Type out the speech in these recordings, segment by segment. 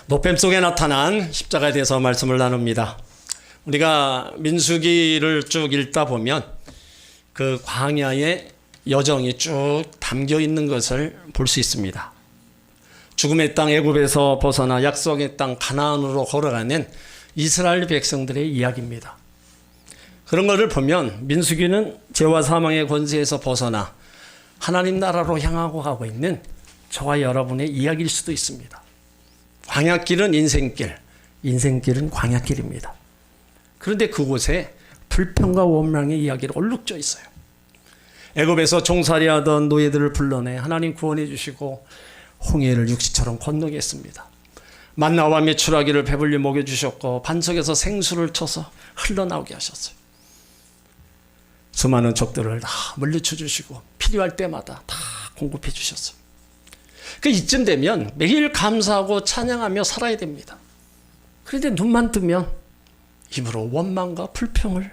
노뱀 속에 나타난 십자가에 대해서 말씀을 나눕니다. 우리가 민수기를 쭉 읽다 보면 그 광야의 여정이 쭉 담겨 있는 것을 볼 수 있습니다. 죽음의 땅 애굽에서 벗어나 약속의 땅 가나안으로 걸어가는 이스라엘 백성들의 이야기입니다. 그런 것을 보면 민수기는 죄와 사망의 권세에서 벗어나 하나님 나라로 향하고 가고 있는 저와 여러분의 이야기일 수도 있습니다. 광야길은 인생길, 인생길은 광야길입니다. 그런데 그곳에 불평과 원망의 이야기를 얼룩져 있어요. 애굽에서 종살이하던 노예들을 불러내 하나님 구원해 주시고 홍해를 육지처럼 건너게 했습니다. 만나와 메추라기를 배불리 먹여주셨고 반석에서 생수를 쳐서 흘러나오게 하셨어요. 수많은 적들을 다 물리쳐 주시고 필요할 때마다 다 공급해 주셨어요. 그 이쯤 되면 매일 감사하고 찬양하며 살아야 됩니다. 그런데 눈만 뜨면 입으로 원망과 불평을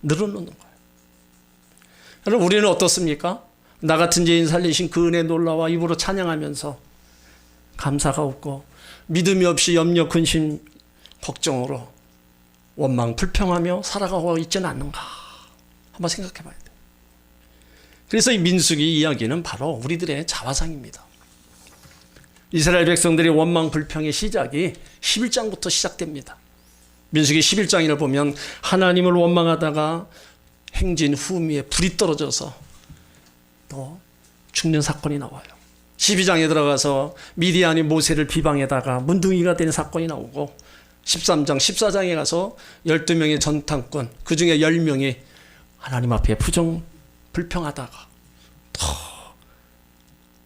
늘어놓는 거예요. 여러분, 우리는 어떻습니까? 나 같은 죄인 살리신 그 은혜 놀라와 입으로 찬양하면서 감사가 없고 믿음이 없이 염려, 근심, 걱정으로 원망, 불평하며 살아가고 있지는 않는가? 한번 생각해 봐야 돼요. 그래서 이 민수기 이야기는 바로 우리들의 자화상입니다. 이스라엘 백성들의 원망, 불평의 시작이 11장부터 시작됩니다. 민수기 11장을 보면 하나님을 원망하다가 행진 후미에 불이 떨어져서 또 죽는 사건이 나와요. 12장에 들어가서 미디안이 모세를 비방에다가 문둥이가 된 사건이 나오고 13장, 14장에 가서 12명의 전탄꾼, 그 중에 10명이 하나님 앞에 불평하다가 더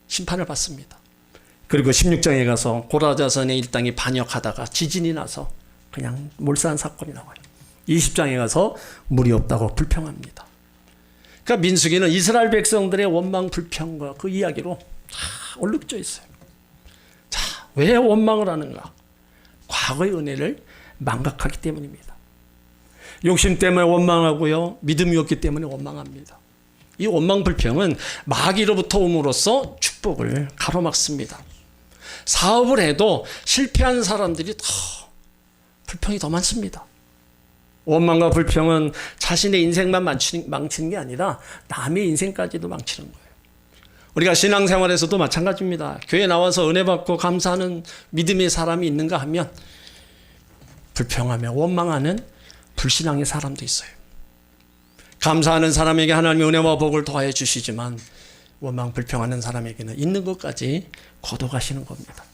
심판을 받습니다. 그리고 16장에 가서 고라자선의 일당이 반역하다가 지진이 나서 그냥 몰살한 사건이 나와요. 20장에 가서 물이 없다고 불평합니다. 그러니까 민수기는 이스라엘 백성들의 원망, 불평과 그 이야기로 다 얼룩져 있어요. 자, 왜 원망을 하는가? 과거의 은혜를 망각하기 때문입니다. 욕심 때문에 원망하고요. 믿음이 없기 때문에 원망합니다. 이 원망, 불평은 마귀로부터 옴으로써 축복을 가로막습니다. 사업을 해도 실패한 사람들이 불평이 더 많습니다. 원망과 불평은 자신의 인생만 망치는 게 아니라 남의 인생까지도 망치는 거예요. 우리가 신앙생활에서도 마찬가지입니다. 교회 나와서 은혜 받고 감사하는 믿음의 사람이 있는가 하면 불평하며 원망하는 불신앙의 사람도 있어요. 감사하는 사람에게 하나님의 은혜와 복을 더해 주시지만 원망, 불평하는 사람에게는 있는 것까지 거둬가시는 겁니다.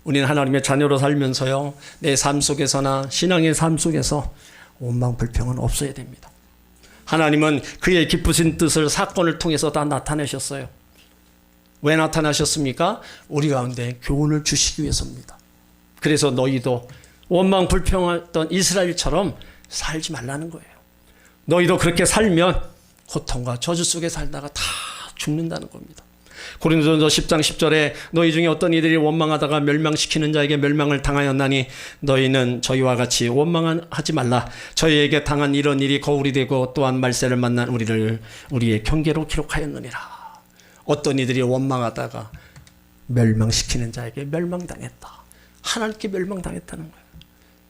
우리는 하나님의 자녀로 살면서요, 내 삶 속에서나 신앙의 삶 속에서 원망, 불평은 없어야 됩니다. 하나님은 그의 기쁘신 뜻을 사건을 통해서 다 나타내셨어요. 왜 나타나셨습니까? 우리 가운데 교훈을 주시기 위해서입니다. 그래서 너희도 원망, 불평했던 이스라엘처럼 살지 말라는 거예요. 너희도 그렇게 살면 고통과 저주 속에 살다가 다 죽는다는 겁니다. 고린도전서 10장 10절에 너희 중에 어떤 이들이 원망하다가 멸망시키는 자에게 멸망을 당하였나니 너희는 저희와 같이 원망하지 말라. 저희에게 당한 이런 일이 거울이 되고 또한 말세를 만난 우리의 경계로 기록하였느니라. 어떤 이들이 원망하다가 멸망시키는 자에게 멸망당했다. 하나님께 멸망당했다는 거예요.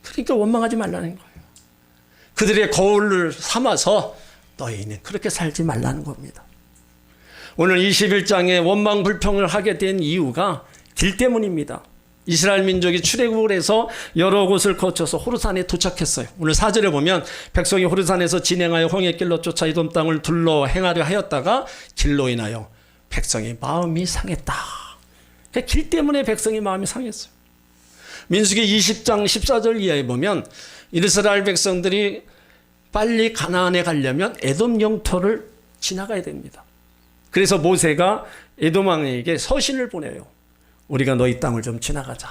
그러니까 원망하지 말라는 거예요. 그들의 거울을 삼아서 너희는 그렇게 살지 말라는 겁니다. 오늘 21장에 원망, 불평을 하게 된 이유가 길 때문입니다. 이스라엘 민족이 출애굽을 해서 여러 곳을 거쳐서 호르산에 도착했어요. 오늘 4절에 보면 백성이 호르산에서 진행하여 홍해길로 쫓아 이돔 땅을 둘러 행하려 하였다가 길로 인하여 백성의 마음이 상했다. 그러니까 길 때문에 백성의 마음이 상했어요. 민수기 20장 14절 이하에 보면 이스라엘 백성들이 빨리 가나안에 가려면 에돔 영토를 지나가야 됩니다. 그래서 모세가 에돔 왕에게 서신을 보내요. 우리가 너희 땅을 좀 지나가자.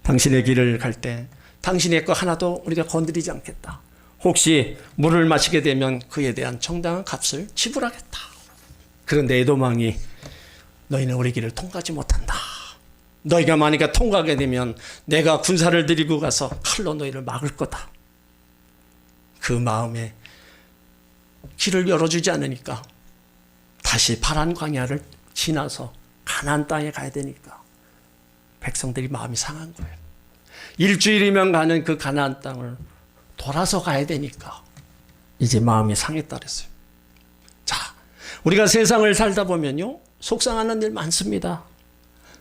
당신의 길을 갈 때 당신의 거 하나도 우리가 건드리지 않겠다. 혹시 물을 마시게 되면 그에 대한 정당한 값을 지불하겠다. 그런데 에돔 왕이 너희는 우리 길을 통과하지 못한다. 너희가 만약에 통과하게 되면 내가 군사를 데리고 가서 칼로 너희를 막을 거다. 그 마음에 길을 열어주지 않으니까 다시 파란 광야를 지나서 가나안 땅에 가야 되니까 백성들이 마음이 상한 거예요. 일주일이면 가는 그 가나안 땅을 돌아서 가야 되니까 이제 마음이 상했다 그랬어요. 자, 우리가 세상을 살다 보면요, 속상하는 일 많습니다.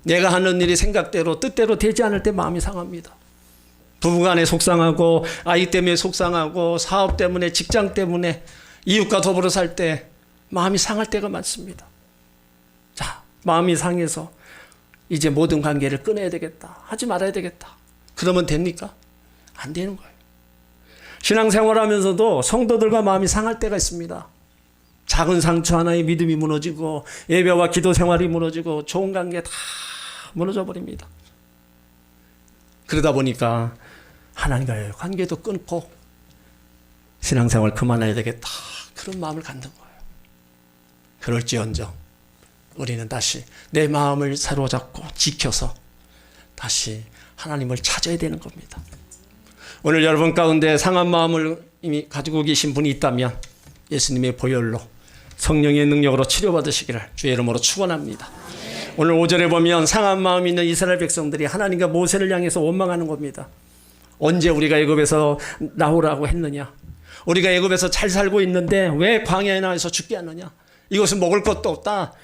내가 하는 일이 생각대로 뜻대로 되지 않을 때 마음이 상합니다. 부부간에 속상하고, 아이 때문에 속상하고, 사업 때문에, 직장 때문에, 이웃과 더불어 살 때 마음이 상할 때가 많습니다. 자, 마음이 상해서 이제 모든 관계를 끊어야 되겠다, 하지 말아야 되겠다, 그러면 됩니까? 안 되는 거예요. 신앙생활하면서도 성도들과 마음이 상할 때가 있습니다. 작은 상처 하나에 믿음이 무너지고, 예배와 기도 생활이 무너지고, 좋은 관계 다 무너져 버립니다. 그러다 보니까 하나님과의 관계도 끊고 신앙생활 그만해야 되겠다, 그런 마음을 갖는 거예요. 그럴지언정 우리는 다시 내 마음을 사로잡고 지켜서 다시 하나님을 찾아야 되는 겁니다. 오늘 여러분 가운데 상한 마음을 이미 가지고 계신 분이 있다면 예수님의 보혈로 성령의 능력으로 치료받으시기를 주의 이름으로 축원합니다. 오늘 5절에 보면 상한 마음이 있는 이스라엘 백성들이 하나님과 모세를 향해서 원망하는 겁니다. 언제 우리가 애굽에서 나오라고 했느냐? 우리가 애굽에서 잘 살고 있는데 왜 광야에 나와서 죽게 하느냐? 이것은 먹을 것도 없다,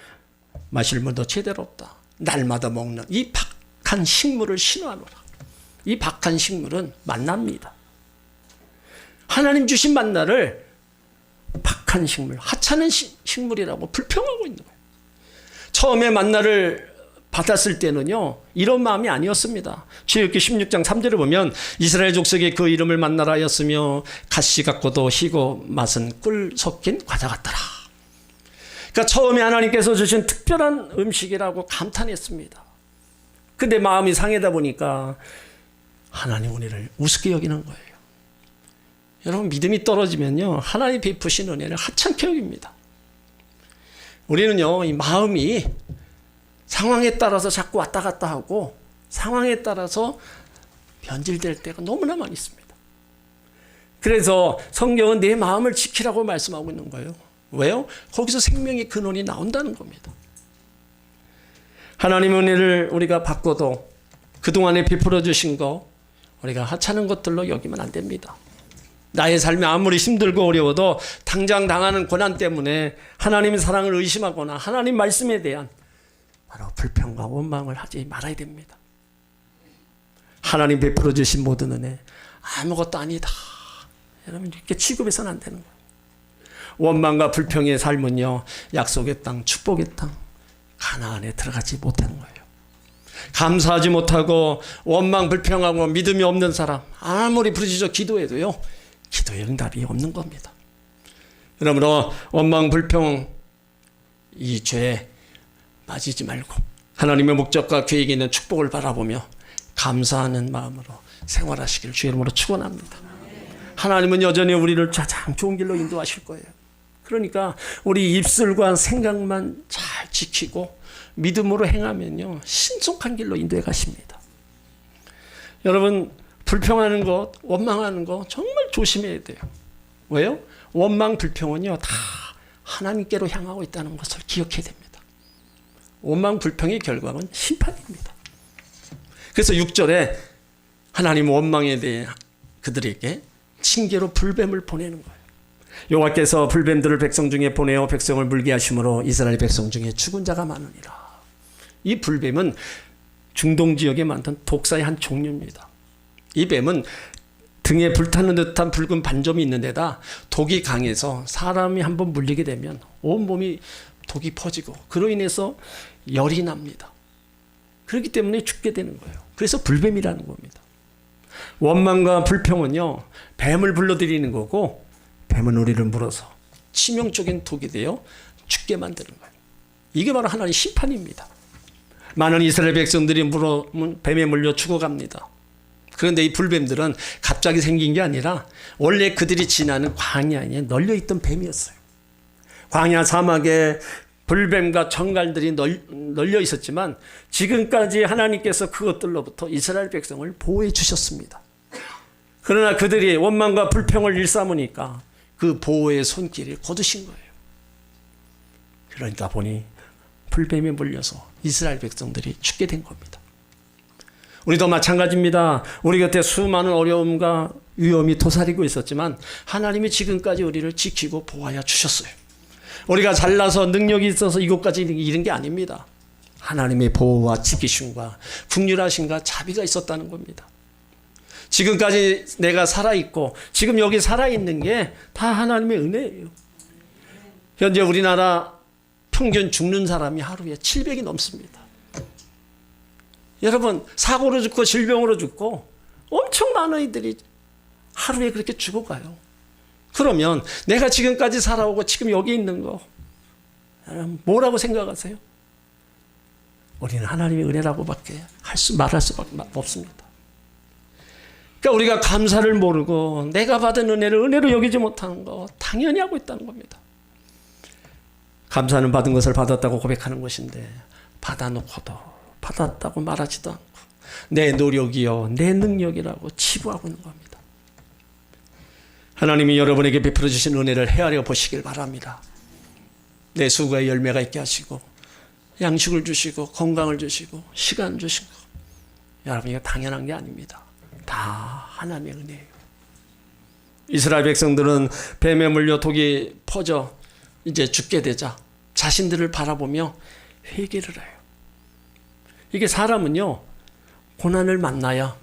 마실 물도 제대로 없다, 날마다 먹는 이 박한 식물을 신호하노라. 이 박한 식물은 만나입니다. 하나님 주신 만나를 박한 식물, 하찮은 식물이라고 불평하고 있는 거예요. 처음에 만나를 받았을 때는요, 이런 마음이 아니었습니다. 출애굽기 16장 3절을 보면 이스라엘 족속이 그 이름을 만나라 하였으며 가시 같고도 희고 맛은 꿀 섞인 과자 같더라. 그러니까 처음에 하나님께서 주신 특별한 음식이라고 감탄했습니다. 근데 마음이 상하다 보니까 하나님 우리를 우습게 여기는 거예요. 여러분, 믿음이 떨어지면요, 하나님 베푸신 은혜를 하찮게 여깁니다. 우리는요, 이 마음이 상황에 따라서 자꾸 왔다 갔다 하고 상황에 따라서 변질될 때가 너무나 많이 있습니다. 그래서 성경은 내 마음을 지키라고 말씀하고 있는 거예요. 왜요? 거기서 생명의 근원이 나온다는 겁니다. 하나님 은혜를 우리가 받고도 그동안에 베풀어 주신 거 우리가 하찮은 것들로 여기면 안 됩니다. 나의 삶이 아무리 힘들고 어려워도 당장 당하는 고난 때문에 하나님의 사랑을 의심하거나 하나님 말씀에 대한 바로 불평과 원망을 하지 말아야 됩니다. 하나님 베풀어 주신 모든 은혜 아무것도 아니다, 여러분, 이렇게 취급해서는 안 되는 거예요. 원망과 불평의 삶은요, 약속의 땅, 축복의 땅, 가나안에 들어가지 못하는 거예요. 감사하지 못하고 원망 불평하고 믿음이 없는 사람, 아무리 부르짖어 기도해도요, 기도의 응답이 없는 겁니다. 그러므로 원망 불평 이 죄에 빠지지 말고 하나님의 목적과 계획이 있는 축복을 바라보며 감사하는 마음으로 생활하시기를 주의 이름으로 축원합니다. 하나님은 여전히 우리를 가장 좋은 길로 인도하실 거예요. 그러니까 우리 입술과 생각만 잘 지키고 믿음으로 행하면요, 신속한 길로 인도해 가십니다. 여러분, 불평하는 것, 원망하는 것 정말 조심해야 돼요. 왜요? 원망, 불평은요, 다 하나님께로 향하고 있다는 것을 기억해야 됩니다. 원망, 불평의 결과는 심판입니다. 그래서 6절에 하나님 원망에 대해 그들에게 징계로 불뱀을 보내는 거예요. 여호와께서 불뱀들을 백성 중에 보내어 백성을 물게 하심으로 이스라엘 백성 중에 죽은 자가 많으니라. 이 불뱀은 중동 지역에 많던 독사의 한 종류입니다. 이 뱀은 등에 불타는 듯한 붉은 반점이 있는 데다 독이 강해서 사람이 한번 물리게 되면 온몸이 독이 퍼지고 그로 인해서 열이 납니다. 그렇기 때문에 죽게 되는 거예요. 그래서 불뱀이라는 겁니다. 원망과 불평은요, 뱀을 불러들이는 거고, 뱀은 우리를 물어서 치명적인 독이 되어 죽게 만드는 거예요. 이게 바로 하나님의 심판입니다. 많은 이스라엘 백성들이 뱀에 물려 죽어갑니다. 그런데 이 불뱀들은 갑자기 생긴 게 아니라 원래 그들이 지나는 광야에 널려있던 뱀이었어요. 광야 사막에 불뱀과 정갈들이 널려 있었지만 지금까지 하나님께서 그것들로부터 이스라엘 백성을 보호해 주셨습니다. 그러나 그들이 원망과 불평을 일삼으니까 그 보호의 손길을 거두신 거예요. 그러니까 보니 불뱀에 물려서 이스라엘 백성들이 죽게 된 겁니다. 우리도 마찬가지입니다. 우리 곁에 수많은 어려움과 위험이 도사리고 있었지만 하나님이 지금까지 우리를 지키고 보호하여 주셨어요. 우리가 잘나서 능력이 있어서 이곳까지 이른 게 아닙니다. 하나님의 보호와 지키심과 긍휼하심과 자비가 있었다는 겁니다. 지금까지 내가 살아있고 지금 여기 살아있는 게 다 하나님의 은혜예요. 현재 우리나라 평균 죽는 사람이 하루에 700이 넘습니다. 여러분, 사고로 죽고 질병으로 죽고 엄청 많은 이들이 하루에 그렇게 죽어가요. 그러면 내가 지금까지 살아오고 지금 여기 있는 거 뭐라고 생각하세요? 우리는 하나님의 은혜라고밖에 말할 수밖에 없습니다. 그러니까 우리가 감사를 모르고 내가 받은 은혜를 은혜로 여기지 못하는 거 당연히 하고 있다는 겁니다. 감사는 받은 것을 받았다고 고백하는 것인데 받아놓고도 받았다고 말하지도 않고 내 노력이요 내 능력이라고 치부하고 있는 겁니다. 하나님이 여러분에게 베풀어 주신 은혜를 헤아려 보시길 바랍니다. 내 수고의 열매가 있게 하시고 양식을 주시고 건강을 주시고 시간 주시고 여러분 이거 당연한 게 아닙니다. 다 하나님의 은혜예요. 이스라엘 백성들은 뱀에 물려 독이 퍼져 이제 죽게 되자 자신들을 바라보며 회개를 해요. 이게 사람은요 고난을 만나야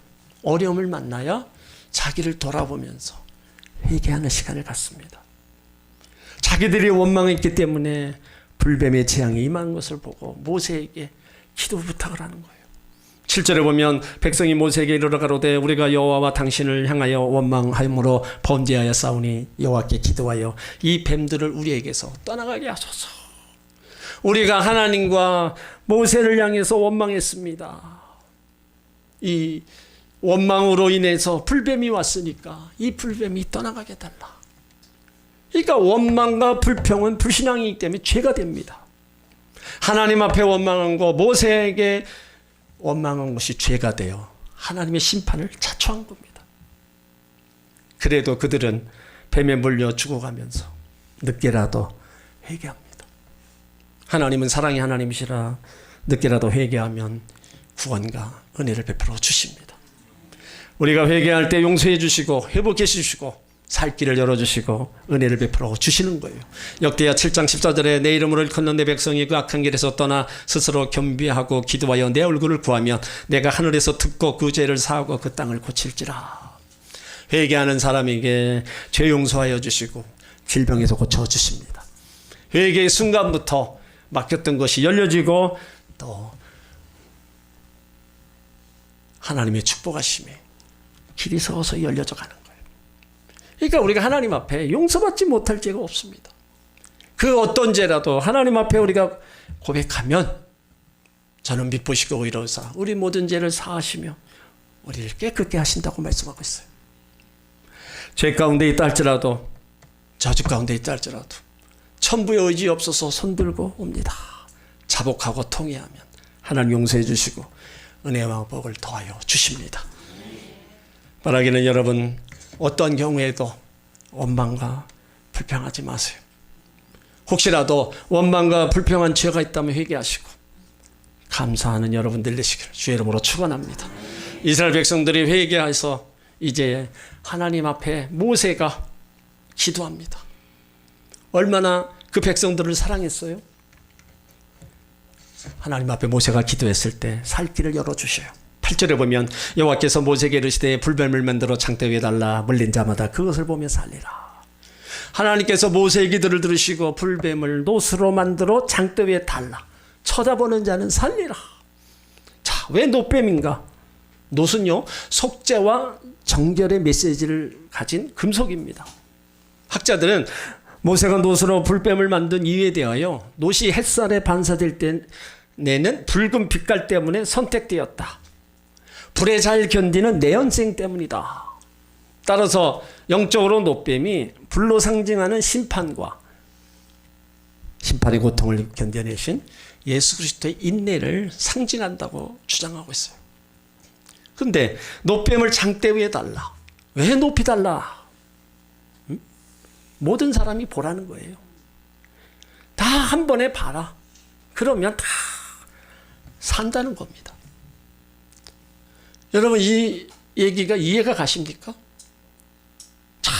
어려움을 만나야 자기를 돌아보면서 회개하는 시간을 갖습니다. 자기들이 원망했기 때문에 불뱀의 재앙이 임한 것을 보고 모세에게 기도 부탁을 하는 거예요. 7절에 보면 백성이 모세에게 이르러 가로되 우리가 여호와와 당신을 향하여 원망하므로 범죄하여 싸우니 여호와께 기도하여 이 뱀들을 우리에게서 떠나가게 하소서. 우리가 하나님과 모세를 향해서 원망했습니다. 이 원망으로 인해서 불뱀이 왔으니까 이 불뱀이 떠나가게 달라. 그러니까 원망과 불평은 불신앙이기 때문에 죄가 됩니다. 하나님 앞에 원망한 거 모세에게 원망한 것이 죄가 되어 하나님의 심판을 자초한 겁니다. 그래도 그들은 뱀에 물려 죽어가면서 늦게라도 회개합니다. 하나님은 사랑의 하나님이시라 늦게라도 회개하면 구원과 은혜를 베풀어 주십니다. 우리가 회개할 때 용서해 주시고 회복해 주시고 살 길을 열어주시고 은혜를 베풀어 주시는 거예요. 역대하 7장 14절에 내 이름으로 일컫는 내 백성이 그 악한 길에서 떠나 스스로 겸비하고 기도하여 내 얼굴을 구하면 내가 하늘에서 듣고 그 죄를 사하고 그 땅을 고칠지라. 회개하는 사람에게 죄 용서하여 주시고 질병에서 고쳐주십니다. 회개의 순간부터 막혔던 것이 열려지고 또 하나님의 축복하심에 길이 서서 열려져 가는 거예요. 그러니까 우리가 하나님 앞에 용서받지 못할 죄가 없습니다. 그 어떤 죄라도 하나님 앞에 우리가 고백하면 저는 미쁘시고 의로우사 우리 모든 죄를 사하시며 우리를 깨끗게 하신다고 말씀하고 있어요. 죄 가운데 있다 할지라도 저주 가운데 있다 할지라도 천부의 의지 없어서 손들고 옵니다. 자복하고 통회하면 하나님 용서해 주시고 은혜와 복을 더하여 주십니다. 바라기는 여러분 어떤 경우에도 원망과 불평하지 마세요. 혹시라도 원망과 불평한 죄가 있다면 회개하시고 감사하는 여러분들 되시기를 주의 이름으로 축원합니다. 이스라엘 백성들이 회개해서 이제 하나님 앞에 모세가 기도합니다. 얼마나 그 백성들을 사랑했어요? 하나님 앞에 모세가 기도했을 때 살 길을 열어주셔요. 8절에 보면 여호와께서 모세에게 이르시되 불뱀을 만들어 창대 위에 달라 물린 자마다 그것을 보며 살리라. 하나님께서 모세의 기도를 들으시고 불뱀을 노스로 만들어 창대 위에 달라 쳐다보는 자는 살리라. 자, 왜 노뱀인가? 노는요 속죄와 정결의 메시지를 가진 금속입니다. 학자들은 모세가 노스로 불뱀을 만든 이유에 대하여 노시 햇살에 반사될 때 내는 붉은 빛깔 때문에 선택되었다. 불에 잘 견디는 내연성 때문이다. 따라서 영적으로 노뱀이 불로 상징하는 심판과 심판의 고통을 견뎌내신 예수 그리스도의 인내를 상징한다고 주장하고 있어요. 그런데 노뱀을 장대 위에 달라. 왜 높이 달라? 모든 사람이 보라는 거예요. 다 한 번에 봐라. 그러면 다 산다는 겁니다. 여러분 이 얘기가 이해가 가십니까? 자,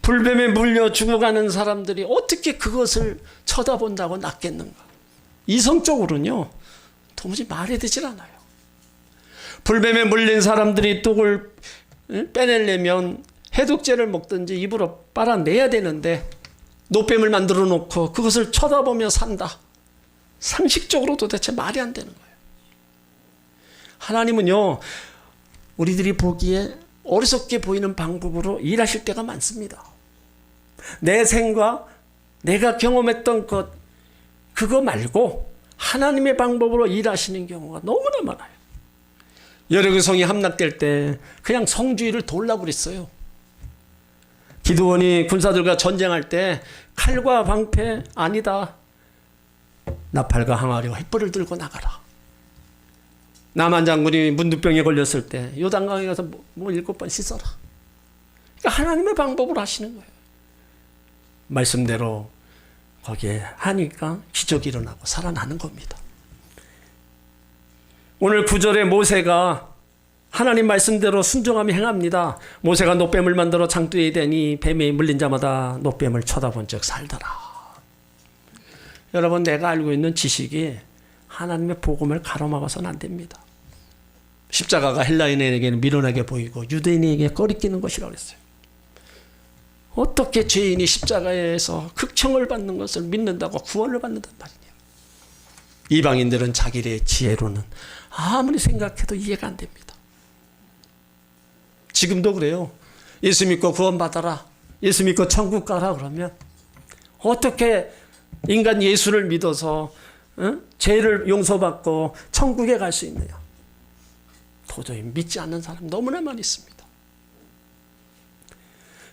불뱀에 물려 죽어가는 사람들이 어떻게 그것을 쳐다본다고 낫겠는가? 이성적으로는요 도무지 말이 되질 않아요. 불뱀에 물린 사람들이 똥을 빼내려면 해독제를 먹든지 입으로 빨아내야 되는데 노뱀을 만들어 놓고 그것을 쳐다보며 산다. 상식적으로 도대체 말이 안 되는 거예요. 하나님은요 우리들이 보기에 어리석게 보이는 방법으로 일하실 때가 많습니다. 내 생과 내가 경험했던 것 그거 말고 하나님의 방법으로 일하시는 경우가 너무나 많아요. 여러 성이 함락될 때 그냥 성주의를 돌라고 그랬어요. 기드온이 군사들과 전쟁할 때 칼과 방패 아니다. 나팔과 항아리와 횃불을 들고 나가라. 나만 장군이 문두병에 걸렸을 때 요단강에 가서 뭐 7번 씻어라. 그러니까 하나님의 방법으로 하시는 거예요. 말씀대로 거기에 하니까 기적이 일어나고 살아나는 겁니다. 오늘 9절에 모세가 하나님 말씀대로 순종하며 행합니다. 모세가 노뱀을 만들어 장두에 대니 뱀에 물린 자마다 노뱀을 쳐다본 적 살더라. 여러분 내가 알고 있는 지식이 하나님의 복음을 가로막아서는 안 됩니다. 십자가가 헬라인에게는 미련하게 보이고 유대인에게 꺼리끼는 것이라고 했어요. 어떻게 죄인이 십자가에서 극형을 받는 것을 믿는다고 구원을 받는단 말이냐. 이방인들은 자기의 지혜로는 아무리 생각해도 이해가 안 됩니다. 지금도 그래요. 예수 믿고 구원받아라. 예수 믿고 천국 가라 그러면 어떻게 인간 예수를 믿어서 죄를 용서받고 천국에 갈 수 있느냐. 도저히 믿지 않는 사람 너무나 많이 있습니다.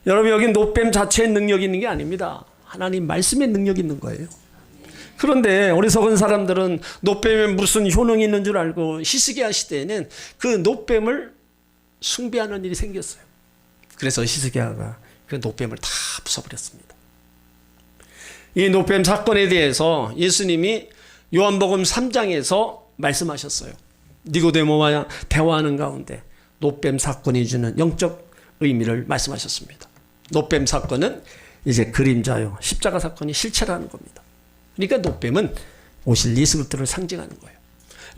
여러분 여기 노뱀 자체의 능력이 있는 게 아닙니다. 하나님 말씀의 능력이 있는 거예요. 그런데 어리석은 사람들은 노뱀에 무슨 효능이 있는 줄 알고 히스기야 시대에는 그 노뱀을 숭배하는 일이 생겼어요. 그래서 히스기야가 그 노뱀을 다 부숴버렸습니다. 이 노뱀 사건에 대해서 예수님이 요한복음 3장에서 말씀하셨어요. 니고데모와 대화하는 가운데 노뱀 사건이 주는 영적 의미를 말씀하셨습니다. 노뱀 사건은 이제 그림자요. 십자가 사건이 실체라는 겁니다. 그러니까 노뱀은 오실 예수 그리스도를 상징하는 거예요.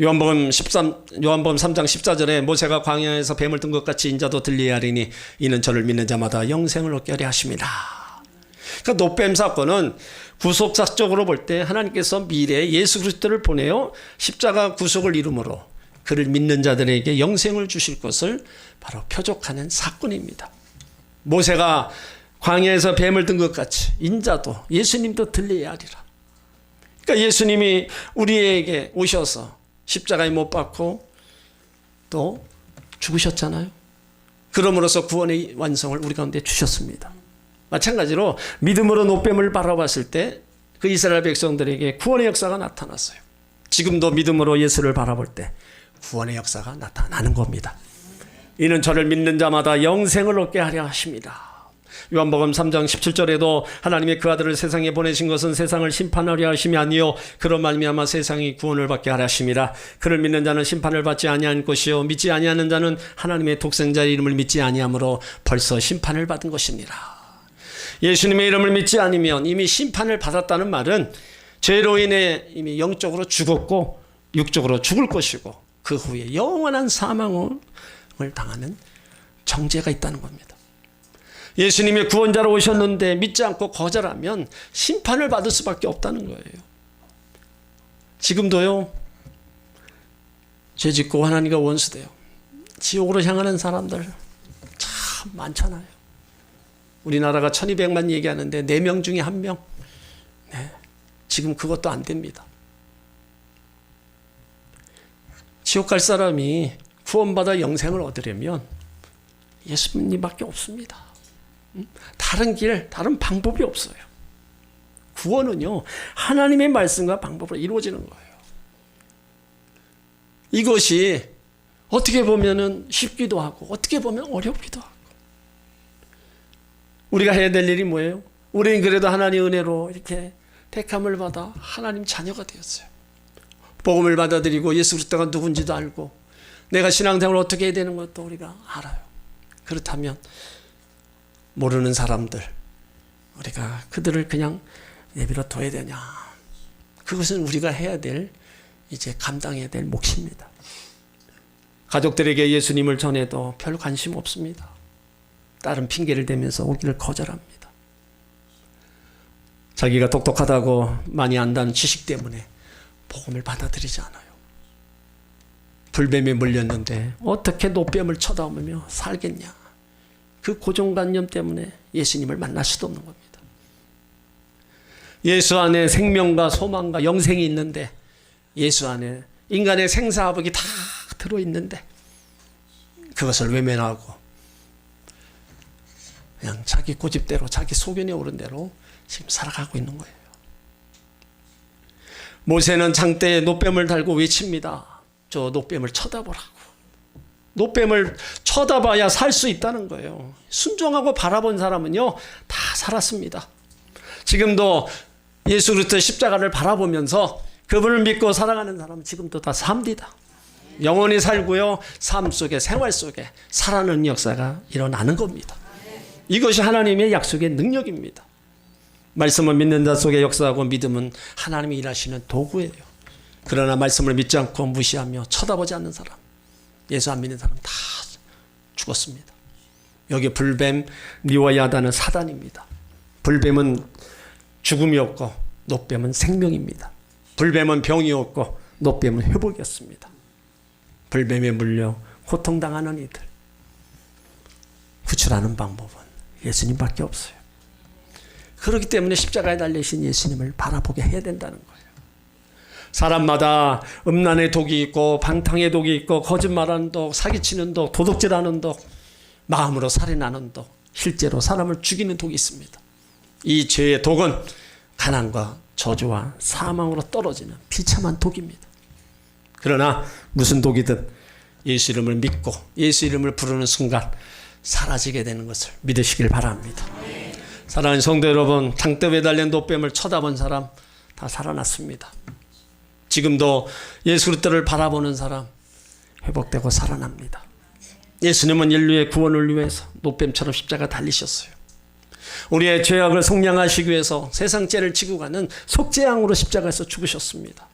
요한복음 3장 14절에 모세가 광야에서 뱀을 든 것 같이 인자도 들리게 하리니 이는 저를 믿는 자마다 영생을 얻게 하려 하심이라. 그러니까 노뱀 사건은 구속사적으로 볼 때 하나님께서 미래에 예수 그리스도를 보내어 십자가 구속을 이루므로 그를 믿는 자들에게 영생을 주실 것을 바로 표적하는 사건입니다. 모세가 광야에서 뱀을 든 것 같이 인자도 예수님도 들려야 하리라. 그러니까 예수님이 우리에게 오셔서 십자가에 못 박고 또 죽으셨잖아요. 그럼으로써 구원의 완성을 우리 가운데 주셨습니다. 마찬가지로 믿음으로 노뱀을 바라봤을 때 그 이스라엘 백성들에게 구원의 역사가 나타났어요. 지금도 믿음으로 예수를 바라볼 때 구원의 역사가 나타나는 겁니다. 이는 저를 믿는 자마다 영생을 얻게 하려 하십니다. 요한복음 3장 17절에도 하나님의 그 아들을 세상에 보내신 것은 세상을 심판하려 하심이 아니요 그런 말미암아 세상이 구원을 받게 하려 하심이라. 그를 믿는 자는 심판을 받지 아니한 것이요 믿지 아니하는 자는 하나님의 독생자의 이름을 믿지 아니하므로 벌써 심판을 받은 것이니라. 예수님의 이름을 믿지 않으면 이미 심판을 받았다는 말은 죄로 인해 이미 영적으로 죽었고 육적으로 죽을 것이고 그 후에 영원한 사망을 당하는 정죄가 있다는 겁니다. 예수님이 구원자로 오셨는데 믿지 않고 거절하면 심판을 받을 수밖에 없다는 거예요. 지금도요. 죄짓고 하나님과 원수돼요. 지옥으로 향하는 사람들 참 많잖아요. 우리나라가 1200만 얘기하는데 4명 중에 1명. 네. 지금 그것도 안 됩니다. 지옥 갈 사람이 구원받아 영생을 얻으려면 예수님밖에 없습니다. 다른 길, 다른 방법이 없어요. 구원은요, 하나님의 말씀과 방법으로 이루어지는 거예요. 이것이 어떻게 보면은 쉽기도 하고, 어떻게 보면 어렵기도 하고. 우리가 해야 될 일이 뭐예요? 우리는 그래도 하나님의 은혜로 이렇게 택함을 받아 하나님 자녀가 되었어요. 복음을 받아들이고 예수 그리스도가 누군지도 알고 내가 신앙생활을 어떻게 해야 되는 것도 우리가 알아요. 그렇다면 모르는 사람들, 우리가 그들을 그냥 내버려 둬야 되냐? 그것은 우리가 해야 될, 이제 감당해야 될 몫입니다. 가족들에게 예수님을 전해도 별 관심 없습니다. 다른 핑계를 대면서 오기를 거절합니다. 자기가 똑똑하다고 많이 안다는 지식 때문에 복음을 받아들이지 않아요. 불뱀에 물렸는데 어떻게 노뱀을 쳐다보며 살겠냐? 그 고정관념 때문에 예수님을 만날 수도 없는 겁니다. 예수 안에 생명과 소망과 영생이 있는데, 예수 안에 인간의 생사화복이 다 들어있는데 그것을 외면하고 그냥 자기 고집대로, 자기 소견에 오른 대로 지금 살아가고 있는 거예요. 모세는 장대에 노뱀을 달고 외칩니다. 저 노뱀을 쳐다보라고. 노뱀을 쳐다봐야 살 수 있다는 거예요. 순종하고 바라본 사람은요, 다 살았습니다. 지금도 예수 그리스도의 십자가를 바라보면서 그분을 믿고 살아가는 사람은 지금도 다 삽니다. 영원히 살고요, 삶 속에, 생활 속에 살아가는 역사가 일어나는 겁니다. 이것이 하나님의 약속의 능력입니다. 말씀을 믿는 자 속에 역사하고 믿음은 하나님이 일하시는 도구예요. 그러나 말씀을 믿지 않고 무시하며 쳐다보지 않는 사람, 예수 안 믿는 사람 다 죽었습니다. 여기 불뱀, 니와 야단은 사단입니다. 불뱀은 죽음이었고 노뱀은 생명입니다. 불뱀은 병이었고 노뱀은 회복이었습니다. 불뱀에 물려 고통당하는 이들, 구출하는 방법은 예수님밖에 없어요. 그렇기 때문에 십자가에 달리신 예수님을 바라보게 해야 된다는 거예요. 사람마다 음란의 독이 있고 방탕의 독이 있고 거짓말하는 독, 사기치는 독, 도둑질하는 독, 마음으로 살인하는 독, 실제로 사람을 죽이는 독이 있습니다. 이 죄의 독은 가난과 저주와 사망으로 떨어지는 비참한 독입니다. 그러나 무슨 독이든 예수 이름을 믿고 예수 이름을 부르는 순간 사라지게 되는 것을 믿으시길 바랍니다. 사랑하는 성도 여러분, 장대에 달린 노뱀을 쳐다본 사람 다 살아났습니다. 지금도 예수 그리스도를 바라보는 사람 회복되고 살아납니다. 예수님은 인류의 구원을 위해서 노뱀처럼 십자가 달리셨어요. 우리의 죄악을 속량하시기 위해서 세상 죄를 지고 가는 속죄양으로 십자가에서 죽으셨습니다.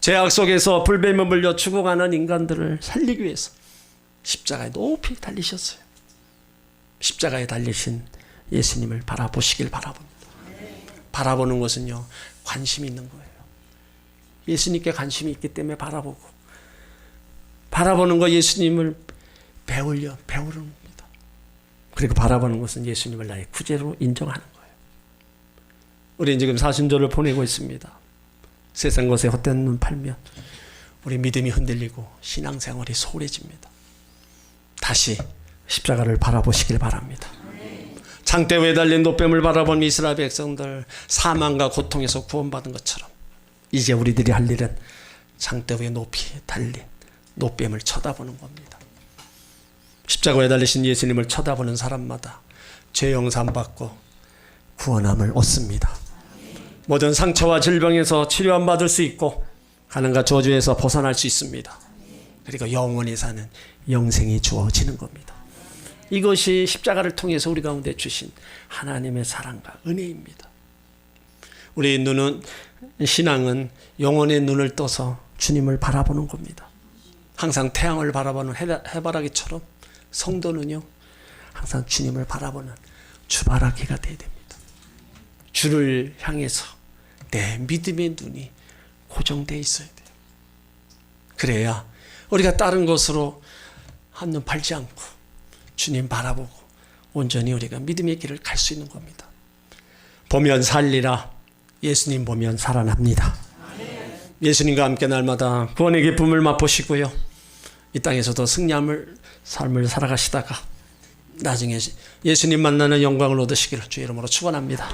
죄악 속에서 불뱀에 물려 죽어가는 인간들을 살리기 위해서 십자가에 높이 달리셨어요. 십자가에 달리신 예수님을 바라보시길 바라봅니다. 바라보는 것은요, 관심이 있는 거예요. 예수님께 관심이 있기 때문에 바라보는 거, 예수님을 배우는 겁니다. 그리고 바라보는 것은 예수님을 나의 구주로 인정하는 거예요. 우리는 지금 사순절을 보내고 있습니다. 세상 것에 헛된 눈 팔면 우리 믿음이 흔들리고 신앙생활이 소홀해집니다. 다시 십자가를 바라보시길 바랍니다. 장대 위에 달린 노뱀을 바라본 이스라엘 백성들, 사망과 고통에서 구원받은 것처럼 이제 우리들이 할 일은 장대 위에 높이 달린 노뱀을 쳐다보는 겁니다. 십자가에 달리신 예수님을 쳐다보는 사람마다 죄 용서받고 구원함을 얻습니다. 모든 상처와 질병에서 치료함 받을 수 있고 가난과 저주에서 벗어날 수 있습니다. 그리고 영원히 사는 영생이 주어지는 겁니다. 이것이 십자가를 통해서 우리 가운데 주신 하나님의 사랑과 은혜입니다. 우리 신앙은 영혼의 눈을 떠서 주님을 바라보는 겁니다. 항상 태양을 바라보는 해바라기처럼 성도는요, 항상 주님을 바라보는 주바라기가 되어야 됩니다. 주를 향해서 내 믿음의 눈이 고정되어 있어야 돼요. 그래야 우리가 다른 것으로 한눈 팔지 않고 주님 바라보고 온전히 우리가 믿음의 길을 갈 수 있는 겁니다. 보면 살리라. 예수님 보면 살아납니다. 예수님과 함께 날마다 구원의 기쁨을 맛보시고요, 이 땅에서도 승리함을 삶을 살아가시다가 나중에 예수님 만나는 영광을 얻으시기를 주의 이름으로 축원합니다.